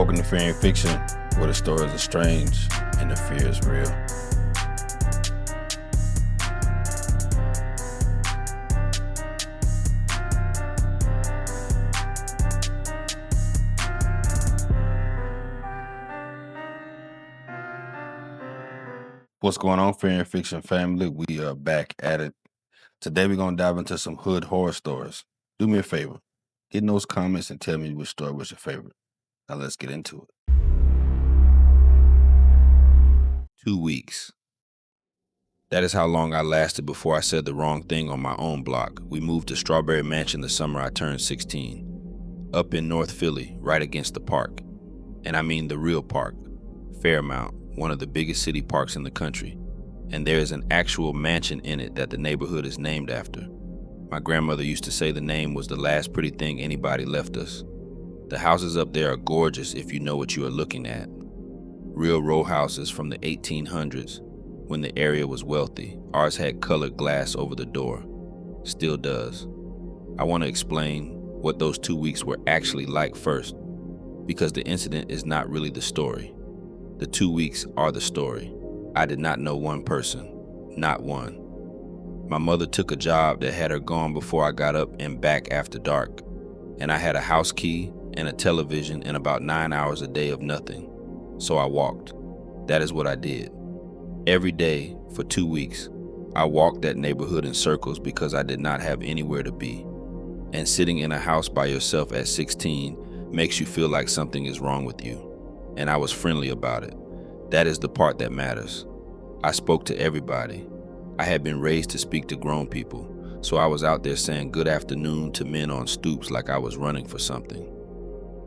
Welcome to Fear and Fiction, where the stories are strange and the fear is real. What's going on, Fear and Fiction family? We are back at it. Today we're going to dive into some hood horror stories. Do me a favor. Get in those comments and tell me which story was your favorite. Now let's get into it. 2 weeks. That is how long I lasted before I said the wrong thing on my own block. We moved to Strawberry Mansion the summer I turned 16. Up in North Philly, right against the park. And I mean the real park, Fairmount, one of the biggest city parks in the country. And there is an actual mansion in it that the neighborhood is named after. My grandmother used to say the name was the last pretty thing anybody left us. The houses up there are gorgeous if you know what you are looking at. Real row houses from the 1800s, when the area was wealthy. Ours had colored glass over the door. Still does. I want to explain what those 2 weeks were actually like first, because the incident is not really the story. The 2 weeks are the story. I did not know one person, not one. My mother took a job that had her gone before I got up and back after dark, and I had a house key and a television and about 9 hours a day of nothing. So I walked. That is what I did. Every day for 2 weeks, I walked that neighborhood in circles because I did not have anywhere to be. And sitting in a house by yourself at 16 makes you feel like something is wrong with you. And I was friendly about it. That is the part that matters. I spoke to everybody. I had been raised to speak to grown people, so I was out there saying good afternoon to men on stoops like I was running for something.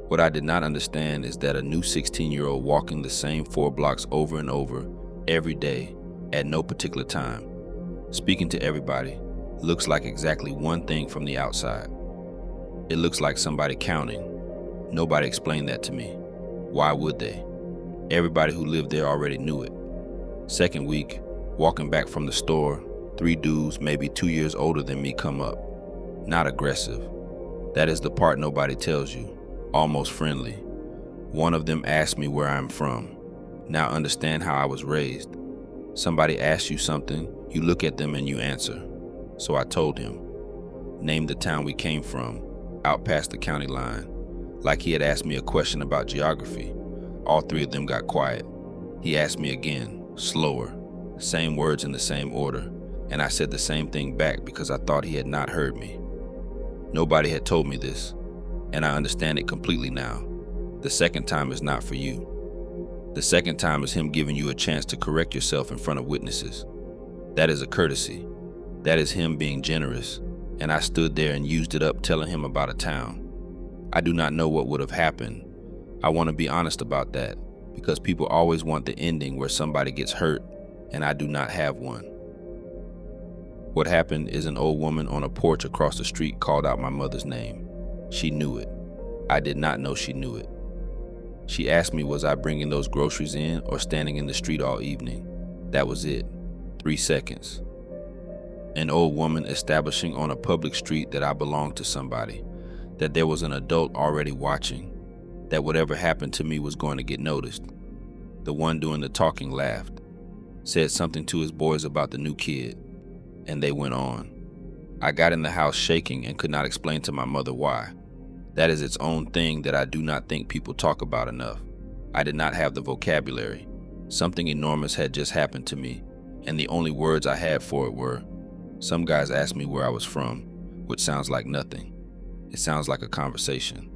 What I did not understand is that a new 16-year-old walking the same 4 blocks over and over every day at no particular time, speaking to everybody, looks like exactly one thing from the outside. It looks like somebody counting. Nobody explained that to me. Why would they? Everybody who lived there already knew it. Second week, walking back from the store, 3 dudes, maybe 2 years older than me, come up. Not aggressive. That is the part nobody tells you. Almost friendly. One of them asked me where I'm from. Now understand how I was raised. Somebody asks you something, you look at them and you answer. So I told him. Named the town we came from, out past the county line. Like he had asked me a question about geography. All 3 of them got quiet. He asked me again, slower, same words in the same order, and I said the same thing back because I thought he had not heard me. Nobody had told me this, and I understand it completely now. The second time is not for you. The second time is him giving you a chance to correct yourself in front of witnesses. That is a courtesy. That is him being generous, and I stood there and used it up telling him about a town. I do not know what would have happened. I want to be honest about that, because people always want the ending where somebody gets hurt, and I do not have one. What happened is an old woman on a porch across the street called out my mother's name. She knew it. I did not know she knew it. She asked me was I bringing those groceries in or standing in the street all evening. That was it. 3 seconds. An old woman establishing on a public street that I belonged to somebody, that there was an adult already watching, that whatever happened to me was going to get noticed. The one doing the talking laughed, said something to his boys about the new kid, and they went on. I got in the house shaking and could not explain to my mother why. That is its own thing that I do not think people talk about enough. I did not have the vocabulary. Something enormous had just happened to me, and the only words I had for it were, some guys asked me where I was from, which sounds like nothing. It sounds like a conversation.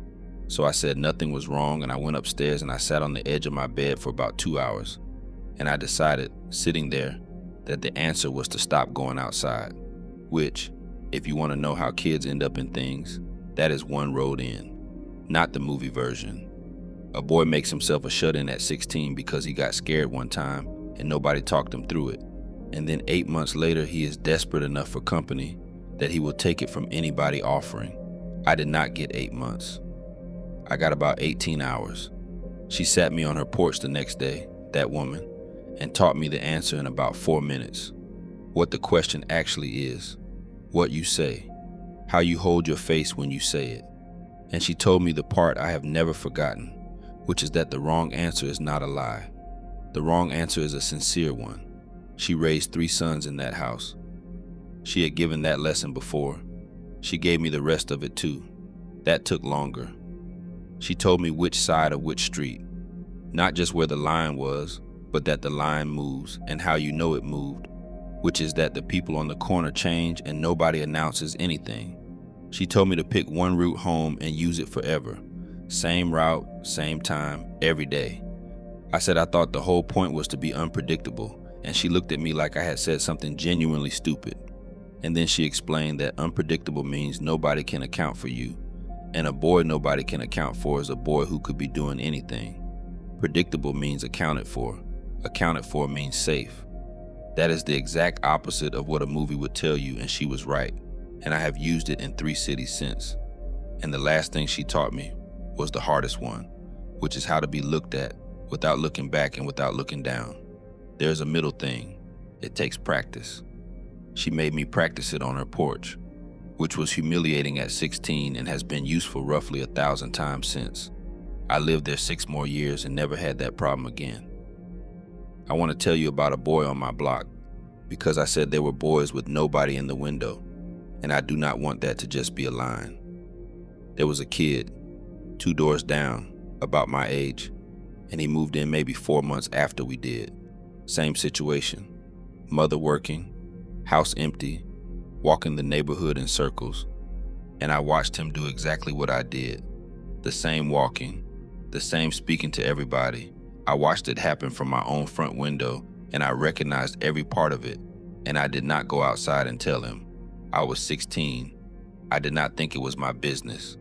So I said nothing was wrong, and I went upstairs and I sat on the edge of my bed for about 2 hours. And I decided, sitting there, that the answer was to stop going outside, which, if you want to know how kids end up in things, that is One Road In, not the movie version. A boy makes himself a shut-in at 16 because he got scared one time and nobody talked him through it. And then 8 months later, he is desperate enough for company that he will take it from anybody offering. I did not get 8 months. I got about 18 hours. She sat me on her porch the next day, that woman, and taught me the answer in about 4 minutes. What the question actually is, what you say, how you hold your face when you say it. And she told me the part I have never forgotten, which is that the wrong answer is not a lie. The wrong answer is a sincere one. She raised 3 sons in that house. She had given that lesson before. She gave me the rest of it too. That took longer. She told me which side of which street. Not just where the line was, but that the line moves and how you know it moved, which is that the people on the corner change and nobody announces anything. She told me to pick one route home and use it forever. Same route, same time, every day. I said I thought the whole point was to be unpredictable, and she looked at me like I had said something genuinely stupid. And then she explained that unpredictable means nobody can account for you, and a boy nobody can account for is a boy who could be doing anything. Predictable means accounted for. Accounted for means safe. That is the exact opposite of what a movie would tell you, and she was right. And I have used it in 3 cities since. And the last thing she taught me was the hardest one, which is how to be looked at without looking back and without looking down. There's a middle thing. It takes practice. She made me practice it on her porch, which was humiliating at 16 and has been useful roughly 1,000 times since. I lived there 6 more years and never had that problem again. I want to tell you about a boy on my block because I said there were boys with nobody in the window, and I do not want that to just be a line. There was a kid, 2 doors down, about my age, and he moved in maybe 4 months after we did. Same situation. Mother working, house empty, walking the neighborhood in circles, and I watched him do exactly what I did. The same walking, the same speaking to everybody. I watched it happen from my own front window, and I recognized every part of it, and I did not go outside and tell him. I was 16. I did not think it was my business.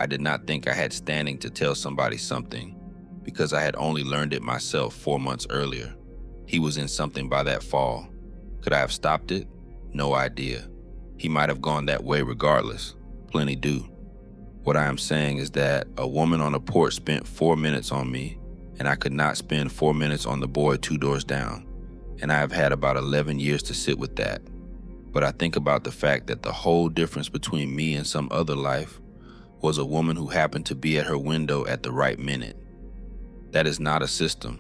I did not think I had standing to tell somebody something, because I had only learned it myself 4 months earlier. He was in something by that fall. Could I have stopped it? No idea. He might have gone that way regardless. Plenty do. What I am saying is that a woman on a porch spent 4 minutes on me, and I could not spend 4 minutes on the boy 2 doors down. And I have had about 11 years to sit with that. But I think about the fact that the whole difference between me and some other life was a woman who happened to be at her window at the right minute. That is not a system.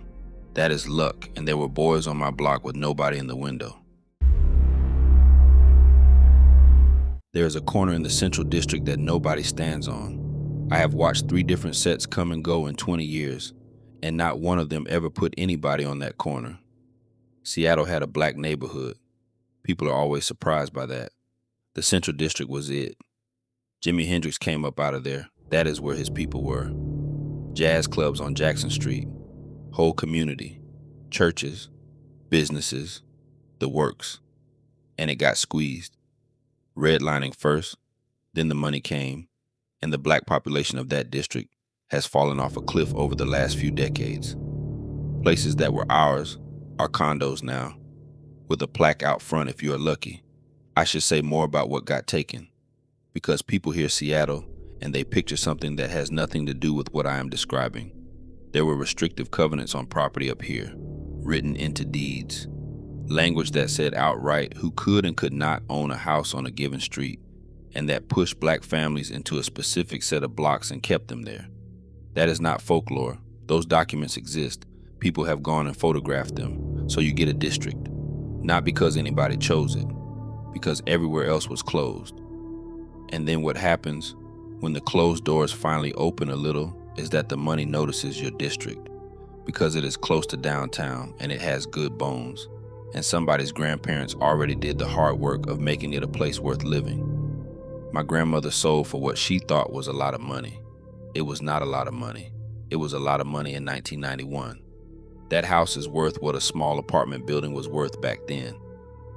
That is luck, and there were boys on my block with nobody in the window. There is a corner in the Central District that nobody stands on. I have watched 3 different sets come and go in 20 years, and not one of them ever put anybody on that corner. Seattle had a black neighborhood. People are always surprised by that. The Central District was it. Jimi Hendrix came up out of there. That is where his people were. Jazz clubs on Jackson Street. Whole community. Churches. Businesses. The works. And it got squeezed. Redlining first, then the money came, and the black population of that district has fallen off a cliff over the last few decades. Places that were ours are condos now, with a plaque out front if you are lucky. I should say more about what got taken, because people hear Seattle and they picture something that has nothing to do with what I am describing. There were restrictive covenants on property up here, written into deeds. Language that said outright who could and could not own a house on a given street, and that pushed black families into a specific set of blocks and kept them there. That is not folklore. Those documents exist. People have gone and photographed them, so you get a district. Not because anybody chose it, because everywhere else was closed. And then what happens when the closed doors finally open a little is that the money notices your district, because it is close to downtown and it has good bones. And somebody's grandparents already did the hard work of making it a place worth living. My grandmother sold for what she thought was a lot of money. It was not a lot of money. It was a lot of money in 1991. That house is worth what a small apartment building was worth back then.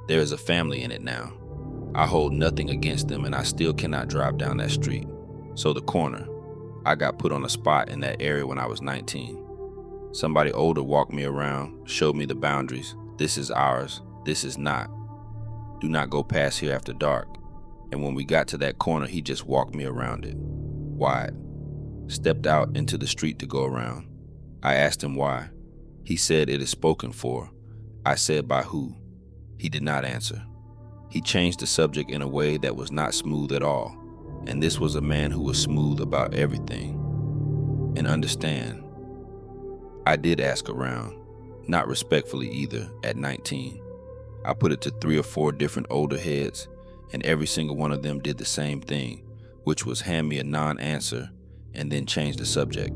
There is a family in it now. I hold nothing against them, and I still cannot drive down that street. So the corner, I got put on a spot in that area when I was 19. Somebody older walked me around, showed me the boundaries. This is ours, this is not. Do not go past here after dark. And when we got to that corner, he just walked me around it. Wide. Stepped out into the street to go around. I asked him why. He said it is spoken for. I said by who? He did not answer. He changed the subject in a way that was not smooth at all. And this was a man who was smooth about everything. And understand, I did ask around, not respectfully either, at 19. I put it to 3 or 4 different older heads, and every single one of them did the same thing, which was hand me a non-answer and then change the subject.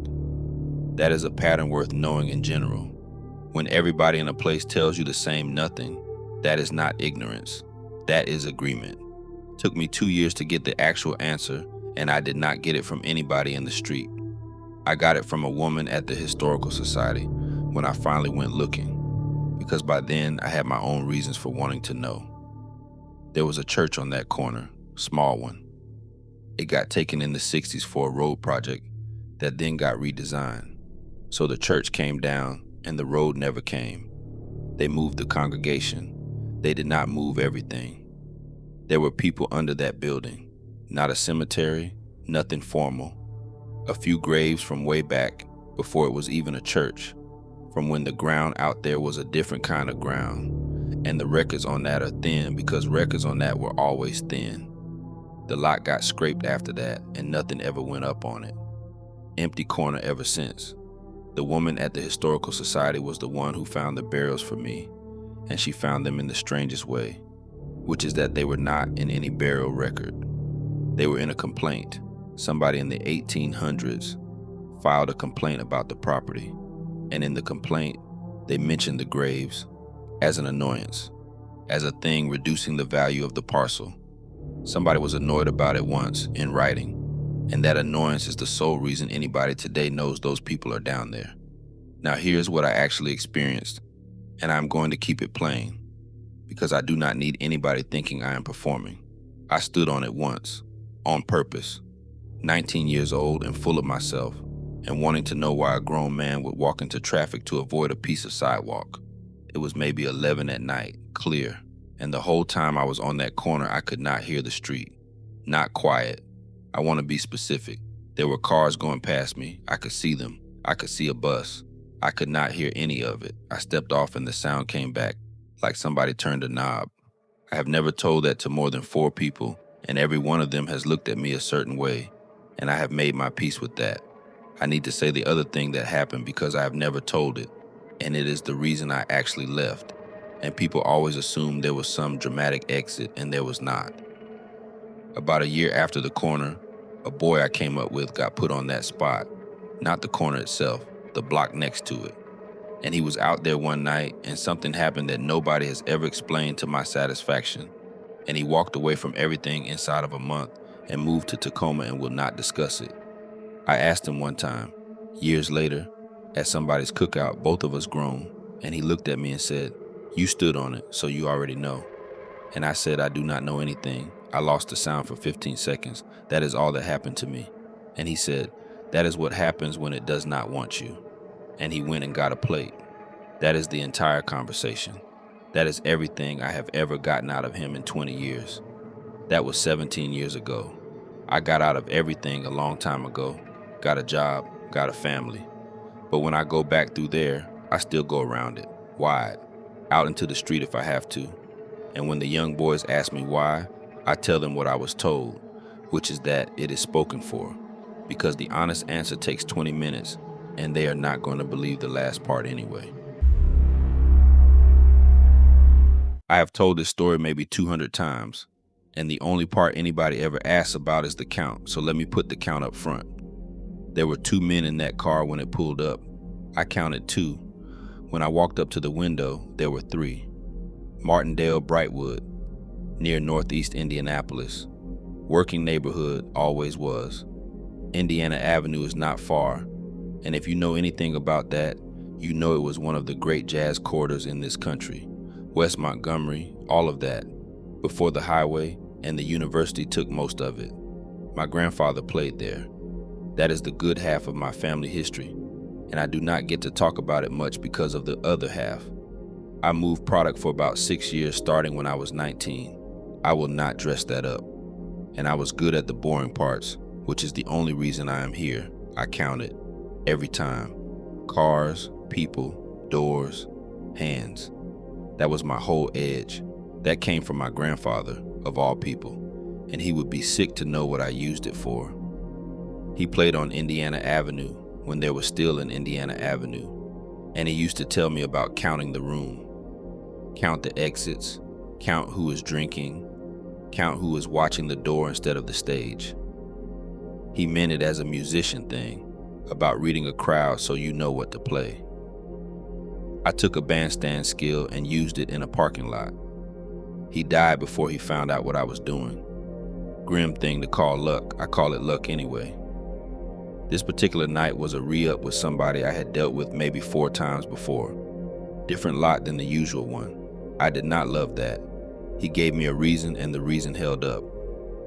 That is a pattern worth knowing in general. When everybody in a place tells you the same nothing, that is not ignorance. That is agreement. Took me 2 years to get the actual answer, and I did not get it from anybody in the street. I got it from a woman at the Historical Society when I finally went looking, because by then I had my own reasons for wanting to know. There was a church on that corner, small one. It got taken in the 60s for a road project that then got redesigned. So the church came down and the road never came. They moved the congregation. They did not move everything. There were people under that building, not a cemetery, nothing formal. A few graves from way back, before it was even a church, from when the ground out there was a different kind of ground, and the records on that are thin because records on that were always thin. The lot got scraped after that, and nothing ever went up on it. Empty corner ever since. The woman at the Historical Society was the one who found the burials for me, and she found them in the strangest way, which is that they were not in any burial record. They were in a complaint. Somebody in the 1800s filed a complaint about the property, and in the complaint, they mentioned the graves as an annoyance, as a thing reducing the value of the parcel. Somebody was annoyed about it once in writing, and that annoyance is the sole reason anybody today knows those people are down there. Now here's what I actually experienced, and I'm going to keep it plain, because I do not need anybody thinking I am performing. I stood on it once, on purpose, 19 years old and full of myself, and wanting to know why a grown man would walk into traffic to avoid a piece of sidewalk. It was maybe 11 at night, clear, and the whole time I was on that corner I could not hear the street. Not quiet. I want to be specific. There were cars going past me. I could see them. I could see a bus. I could not hear any of it. I stepped off and the sound came back, like somebody turned a knob. I have never told that to more than 4 people, and every one of them has looked at me a certain way, and I have made my peace with that. I need to say the other thing that happened because I have never told it, and it is the reason I actually left. And people always assume there was some dramatic exit, and there was not. About a year after the corner, a boy I came up with got put on that spot. Not the corner itself, the block next to it. And he was out there one night, and something happened that nobody has ever explained to my satisfaction. And he walked away from everything inside of a month and moved to Tacoma and will not discuss it. I asked him one time, years later, at somebody's cookout, both of us grown, and he looked at me and said, "You stood on it, so you already know." And I said, "I do not know anything. I lost the sound for 15 seconds. That is all that happened to me." And he said, "That is what happens when it does not want you." And he went and got a plate. That is the entire conversation. That is everything I have ever gotten out of him in 20 years. That was 17 years ago. I got out of everything a long time ago. Got a job, got a family. But when I go back through there, I still go around it, wide, out into the street if I have to. And when the young boys ask me why, I tell them what I was told, which is that it is spoken for, because the honest answer takes 20 minutes, and they are not going to believe the last part anyway. I have told this story maybe 200 times, and the only part anybody ever asks about is the count, so let me put the count up front. There were 2 men in that car when it pulled up. I counted 2. When I walked up to the window, there were 3. Martindale Brightwood, near Northeast Indianapolis. Working neighborhood, always was. Indiana Avenue is not far, and if you know anything about that, you know it was one of the great jazz corridors in this country. West Montgomery, all of that, before the highway, and the university took most of it. My grandfather played there. That is the good half of my family history, and I do not get to talk about it much because of the other half. I moved product for about 6 years starting when I was 19. I will not dress that up. And I was good at the boring parts, which is the only reason I am here. I counted. Every time. Cars, people, doors, hands. That was my whole edge. That came from my grandfather, of all people, and he would be sick to know what I used it for. He played on Indiana Avenue when there was still an Indiana Avenue. And he used to tell me about counting the room. Count the exits, count who is drinking, count who is watching the door instead of the stage. He meant it as a musician thing, about reading a crowd so you know what to play. I took a bandstand skill and used it in a parking lot. He died before he found out what I was doing. Grim thing to call luck, I call it luck anyway. This particular night was a re-up with somebody I had dealt with maybe 4 times before. Different lot than the usual one. I did not love that. He gave me a reason and the reason held up.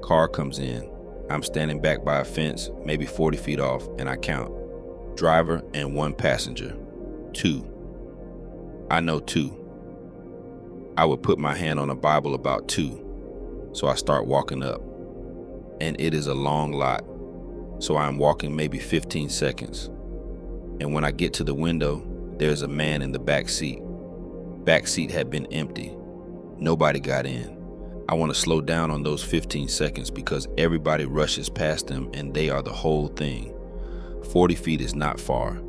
Car comes in. I'm standing back by a fence, maybe 40 feet off, and I count. Driver and 1 passenger. 2. I know 2. I would put my hand on a Bible about 2. So I start walking up. And it is a long lot. So I'm walking maybe 15 seconds. And when I get to the window, there's a man in the back seat. Back seat had been empty. Nobody got in. I want to slow down on those 15 seconds because everybody rushes past them and they are the whole thing. 40 feet is not far.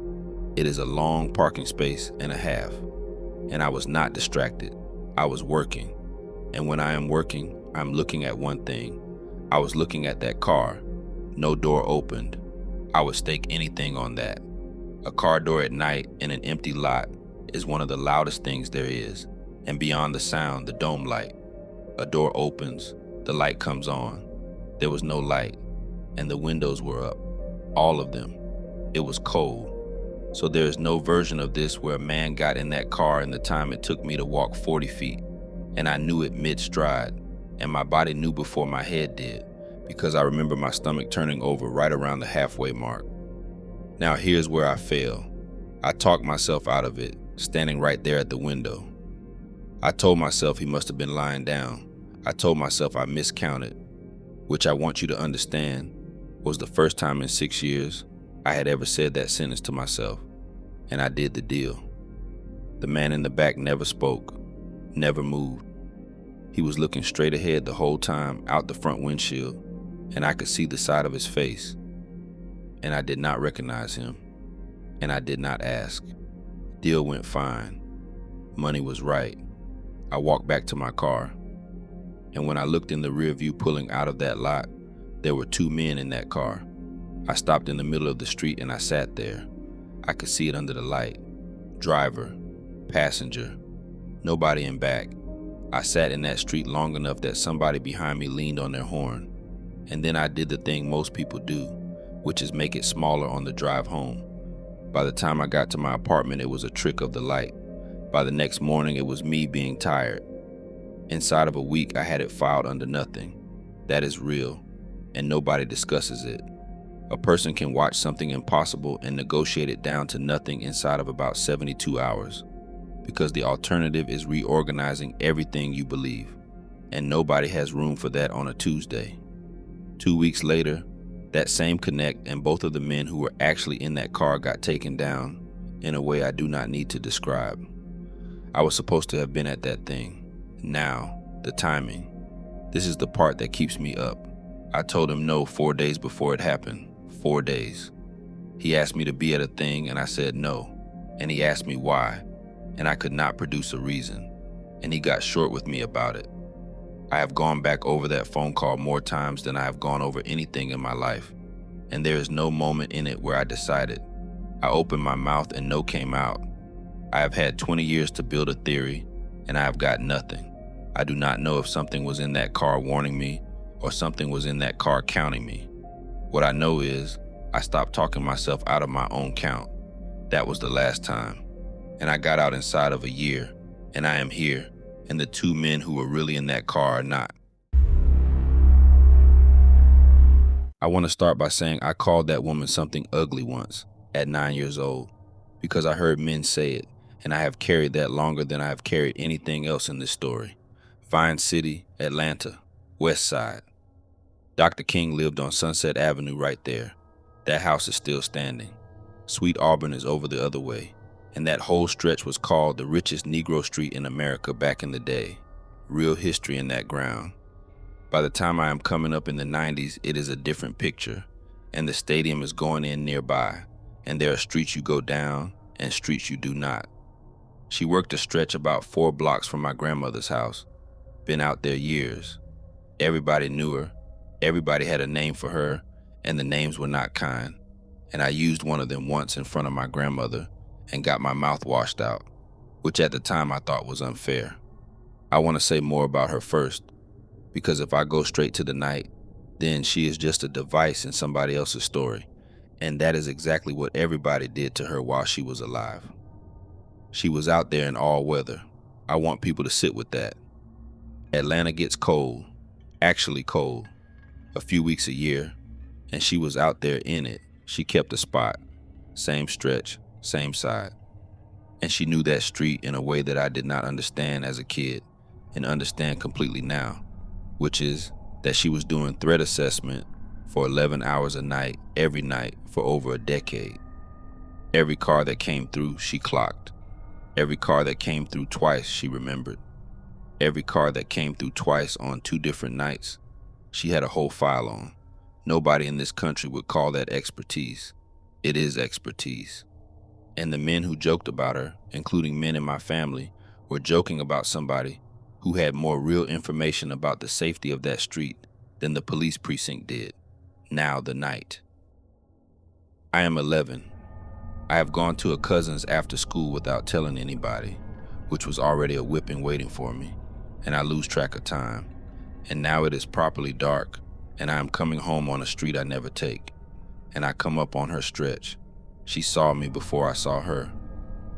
It is a long parking space and a half. And I was not distracted. I was working. And when I am working, I'm looking at one thing. I was looking at that car. No door opened. I would stake anything on that. A car door at night in an empty lot is one of the loudest things there is. And beyond the sound, the dome light. A door opens, the light comes on. There was no light, and the windows were up. All of them. It was cold. So there is no version of this where a man got in that car in the time it took me to walk 40 feet. And I knew it mid-stride, and my body knew before my head did, because I remember my stomach turning over right around the halfway mark. Now here's where I fail. I talked myself out of it, standing right there at the window. I told myself he must have been lying down. I told myself I miscounted, which I want you to understand was the first time in 6 years I had ever said that sentence to myself, and I did the deal. The man in the back never spoke, never moved. He was looking straight ahead the whole time out the front windshield, and I could see the side of his face. And I did not recognize him, and I did not ask. Deal went fine. Money was right. I walked back to my car, and when I looked in the rear view pulling out of that lot, there were 2 men in that car. I stopped in the middle of the street and I sat there. I could see it under the light. Driver, passenger, nobody in back. I sat in that street long enough that somebody behind me leaned on their horn. And then I did the thing most people do, which is make it smaller on the drive home. By the time I got to my apartment, it was a trick of the light. By the next morning, it was me being tired. Inside of a week, I had it filed under nothing. That is real, and nobody discusses it. A person can watch something impossible and negotiate it down to nothing inside of about 72 hours, because the alternative is reorganizing everything you believe, and nobody has room for that on a Tuesday. 2 weeks later, that same connect and both of the men who were actually in that car got taken down in a way I do not need to describe. I was supposed to have been at that thing. Now, the timing. This is the part that keeps me up. I told him no 4 days before it happened. 4 days. He asked me to be at a thing and I said no. And he asked me why. And I could not produce a reason. And he got short with me about it. I have gone back over that phone call more times than I have gone over anything in my life. And there is no moment in it where I decided. I opened my mouth and no came out. I have had 20 years to build a theory, and I have got nothing. I do not know if something was in that car warning me, or something was in that car counting me. What I know is, I stopped talking myself out of my own count. That was the last time. And I got out inside of a year, and I am here, and the 2 men who were really in that car are not. I want to start by saying I called that woman something ugly once, at 9 years old, because I heard men say it, and I have carried that longer than I have carried anything else in this story. Vine City, Atlanta, West Side. Dr. King lived on Sunset Avenue right there. That house is still standing. Sweet Auburn is over the other way, and that whole stretch was called the richest Negro street in America back in the day. Real history in that ground. By the time I am coming up in the 90s, it is a different picture, and the stadium is going in nearby, and there are streets you go down, and streets you do not. She worked a stretch about 4 blocks from my grandmother's house. Been out there years. Everybody knew her. Everybody had a name for her, and the names were not kind. And I used one of them once in front of my grandmother and got my mouth washed out, which at the time I thought was unfair. I want to say more about her first, because if I go straight to the night, then she is just a device in somebody else's story, and that is exactly what everybody did to her while she was alive. She was out there in all weather. I want people to sit with that. Atlanta gets cold, actually cold, a few weeks a year, and she was out there in it. She kept the spot, same stretch, same side. And she knew that street in a way that I did not understand as a kid and understand completely now, which is that she was doing threat assessment for 11 hours a night, every night for over a decade. Every car that came through, she clocked. Every car that came through twice, she remembered. Every car that came through twice on 2 different nights, she had a whole file on. Nobody in this country would call that expertise. It is expertise. And the men who joked about her, including men in my family, were joking about somebody who had more real information about the safety of that street than the police precinct did. Now the night. I am 11. I have gone to a cousin's after school without telling anybody, which was already a whipping waiting for me, and I lose track of time. And now it is properly dark, and I am coming home on a street I never take, and I come up on her stretch. She saw me before I saw her.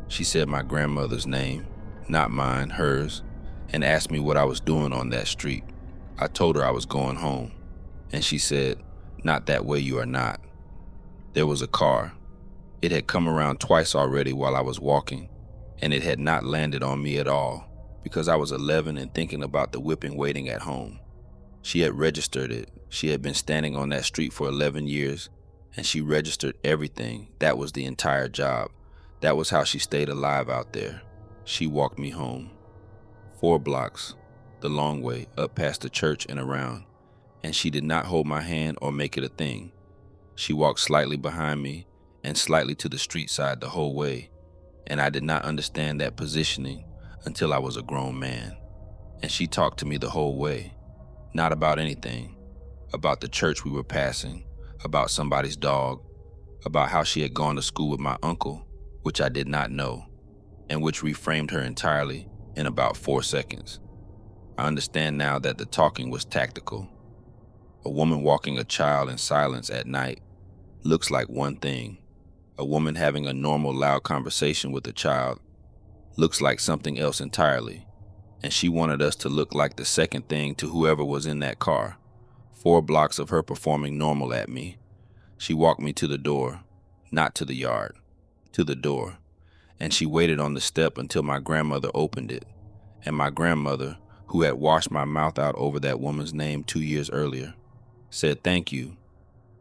She said my grandmother's name, not mine, hers, and asked me what I was doing on that street. I told her I was going home, and she said, "Not that way, you are not." There was a car. It had come around twice already while I was walking, and it had not landed on me at all because I was 11 and thinking about the whipping waiting at home. She had registered it. She had been standing on that street for 11 years, and she registered everything. That was the entire job. That was how she stayed alive out there. She walked me home. 4 blocks, the long way, up past the church and around, and she did not hold my hand or make it a thing. She walked slightly behind me and slightly to the street side the whole way, and I did not understand that positioning until I was a grown man. And she talked to me the whole way, not about anything, about the church we were passing, about somebody's dog, about how she had gone to school with my uncle, which I did not know, and which reframed her entirely in about 4 seconds. I understand now that the talking was tactical. A woman walking a child in silence at night looks like one thing. A woman having a normal, loud conversation with a child looks like something else entirely, and she wanted us to look like the second thing to whoever was in that car. 4 blocks of her performing normal at me. She walked me to the door, not to the yard, to the door, and she waited on the step until my grandmother opened it, and my grandmother, who had washed my mouth out over that woman's name 2 years earlier, said thank you,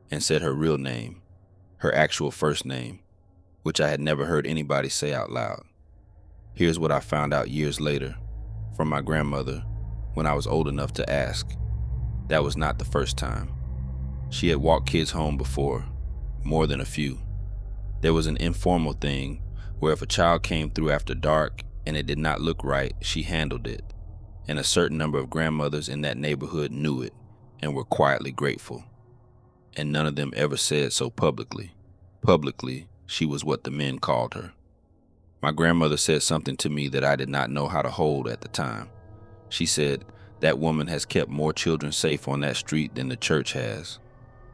and said her real name, her actual first name, which I had never heard anybody say out loud. Here's what I found out years later from my grandmother when I was old enough to ask. That was not the first time. She had walked kids home before, more than a few. There was an informal thing where if a child came through after dark and it did not look right, she handled it, and a certain number of grandmothers in that neighborhood knew it and were quietly grateful. And none of them ever said so publicly. Publicly, she was what the men called her. My grandmother said something to me that I did not know how to hold at the time. She said, "That woman has kept more children safe on that street than the church has,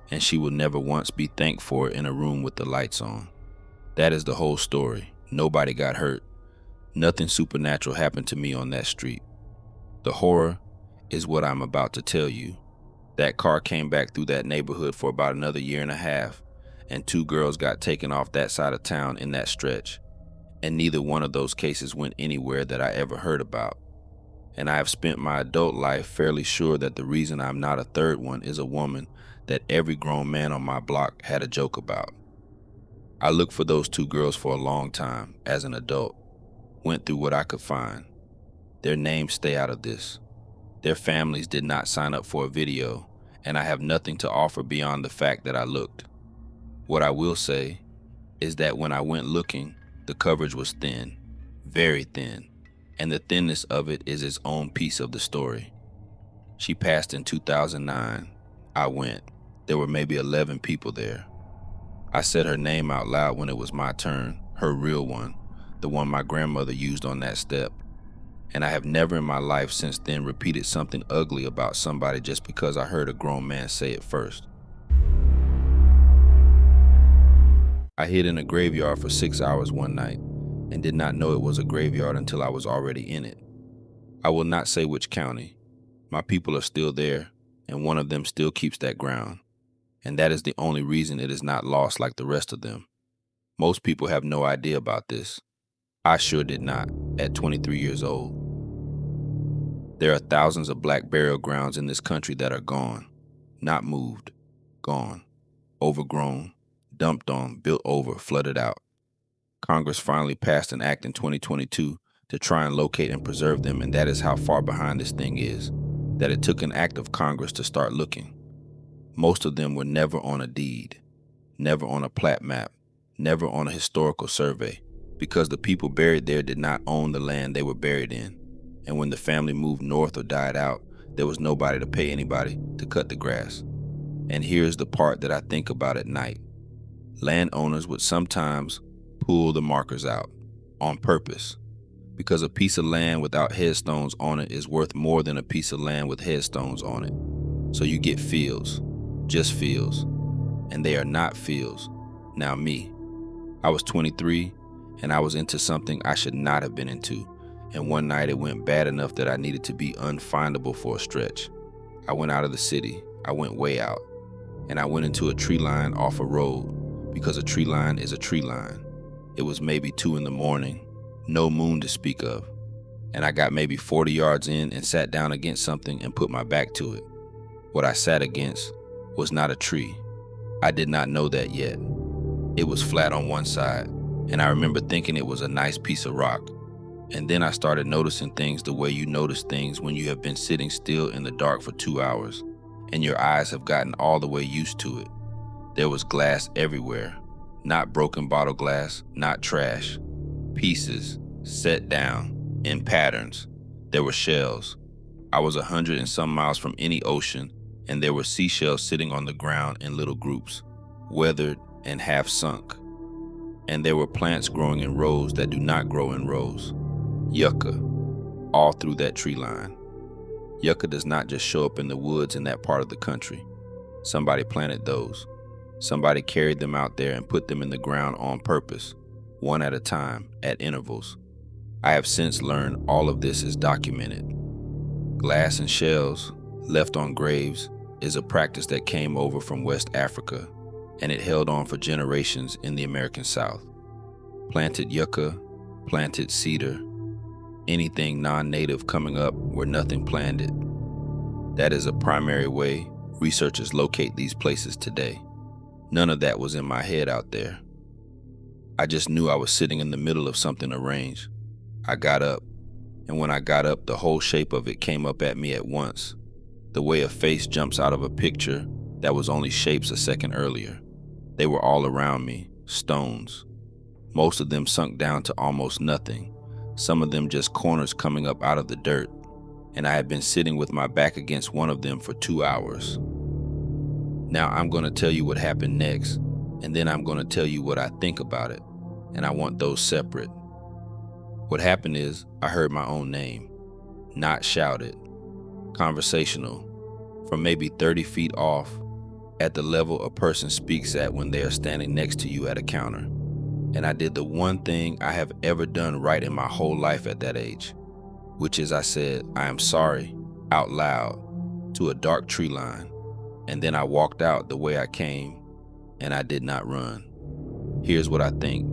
and she will never once be thanked for it in a room with the lights on." That is the whole story. Nobody got hurt. Nothing supernatural happened to me on that street. The horror is what I'm about to tell you. That car came back through that neighborhood for about another year and a half, and 2 girls got taken off that side of town in that stretch. And neither one of those cases went anywhere that I ever heard about. And I have spent my adult life fairly sure that the reason I'm not a third one is a woman that every grown man on my block had a joke about. I looked for those 2 girls for a long time as an adult, went through what I could find. Their names stay out of this. Their families did not sign up for a video, and I have nothing to offer beyond the fact that I looked. What I will say is that when I went looking, The coverage was thin, very thin, and the thinness of it is its own piece of the story. She passed in 2009. I went. There were maybe 11 people there. I said her name out loud when it was my turn, her real one, the one my grandmother used on that step. And I have never in my life since then repeated something ugly about somebody just because I heard a grown man say it first. I hid in a graveyard for 6 hours one night and did not know it was a graveyard until I was already in it. I will not say which county. My people are still there, and one of them still keeps that ground. And that is the only reason it is not lost like the rest of them. Most people have no idea about this. I sure did not, at 23 years old. There are thousands of black burial grounds in this country that are gone, not moved, gone, overgrown, dumped on, built over, flooded out. Congress finally passed an act in 2022 to try and locate and preserve them, and that is how far behind this thing is, that it took an act of Congress to start looking. Most of them were never on a deed, never on a plat map, never on a historical survey, because the people buried there did not own the land they were buried in. And when the family moved north or died out, there was nobody to pay anybody to cut the grass. And here's the part that I think about at night. Landowners would sometimes pull the markers out on purpose, because a piece of land without headstones on it is worth more than a piece of land with headstones on it. So you get fields, just fields, and they are not fields. Now me, I was 23 and I was into something I should not have been into, and one night it went bad enough that I needed to be unfindable for a stretch. I went out of the city, I went way out, and I went into a tree line off a road, because a tree line is a tree line. It was maybe 2 a.m, no moon to speak of, and I got maybe 40 yards in and sat down against something and put my back to it. What I sat against was not a tree. I did not know that yet. It was flat on one side, and I remember thinking it was a nice piece of rock. And then I started noticing things the way you notice things when you have been sitting still in the dark for 2 hours, and your eyes have gotten all the way used to it. There was glass everywhere, not broken bottle glass, not trash. Pieces, set down, in patterns. There were shells. I was 100 and some miles from any ocean, and there were seashells sitting on the ground in little groups, weathered and half sunk. And there were plants growing in rows that do not grow in rows. Yucca, all through that tree line. Yucca does not just show up in the woods in that part of the country. Somebody planted those. Somebody carried them out there and put them in the ground on purpose, one at a time, at intervals. I have since learned all of this is documented. Glass and shells left on graves is a practice that came over from West Africa, and it held on for generations in the American South. Planted yucca, planted cedar, anything non-native coming up where nothing planned it. That is a primary way researchers locate these places today. None of that was in my head out there. I just knew I was sitting in the middle of something arranged. I got up, and when I got up, the whole shape of it came up at me at once, the way a face jumps out of a picture that was only shapes a second earlier. They were all around me, stones. Most of them sunk down to almost nothing, some of them just corners coming up out of the dirt, and I had been sitting with my back against one of them for 2 hours. Now I'm going to tell you what happened next, and then I'm going to tell you what I think about it, and I want those separate. What happened is I heard my own name, not shouted, conversational, from maybe 30 feet off, at the level a person speaks at when they are standing next to you at a counter. And I did the one thing I have ever done right in my whole life at that age, which is I said, "I am sorry," out loud, to a dark tree line. And then I walked out the way I came, and I did not run. Here's what I think,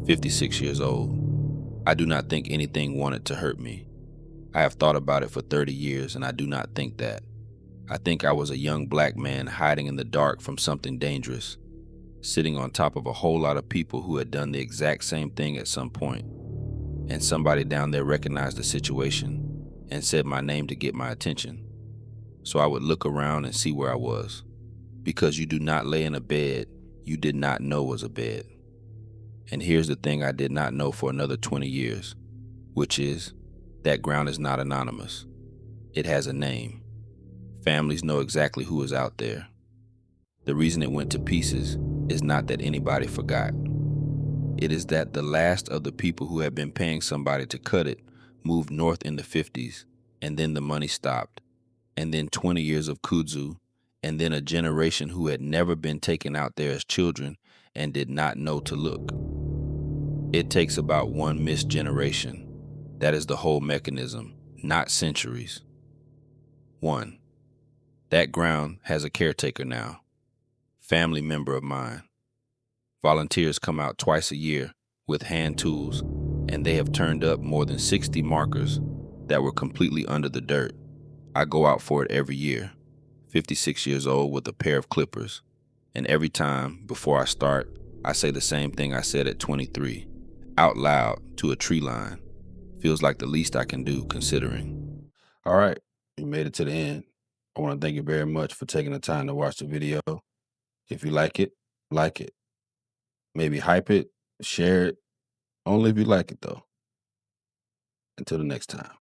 56 years old. I do not think anything wanted to hurt me. I have thought about it for 30 years, and I do not think that. I think I was a young black man hiding in the dark from something dangerous, sitting on top of a whole lot of people who had done the exact same thing at some point. And somebody down there recognized the situation and said my name to get my attention. So I would look around and see where I was. Because you do not lay in a bed you did not know was a bed. And here's the thing I did not know for another 20 years, which is that ground is not anonymous. It has a name. Families know exactly who is out there. The reason it went to pieces is not that anybody forgot. It is that the last of the people who had been paying somebody to cut it moved north in the 50s, and then the money stopped, and then 20 years of kudzu, and then a generation who had never been taken out there as children and did not know to look. It takes about one missed generation. That is the whole mechanism, not centuries. 1. That ground has a caretaker now. Family member of mine. Volunteers come out twice a year with hand tools, and they have turned up more than 60 markers that were completely under the dirt. I go out for it every year, 56 years old with a pair of clippers, and every time before I start, I say the same thing I said at 23, out loud to a tree line. Feels like the least I can do considering. All right, you made it to the end. I want to thank you very much for taking the time to watch the video. If you like it, like it. Maybe hype it, share it. Only if you like it though. Until the next time.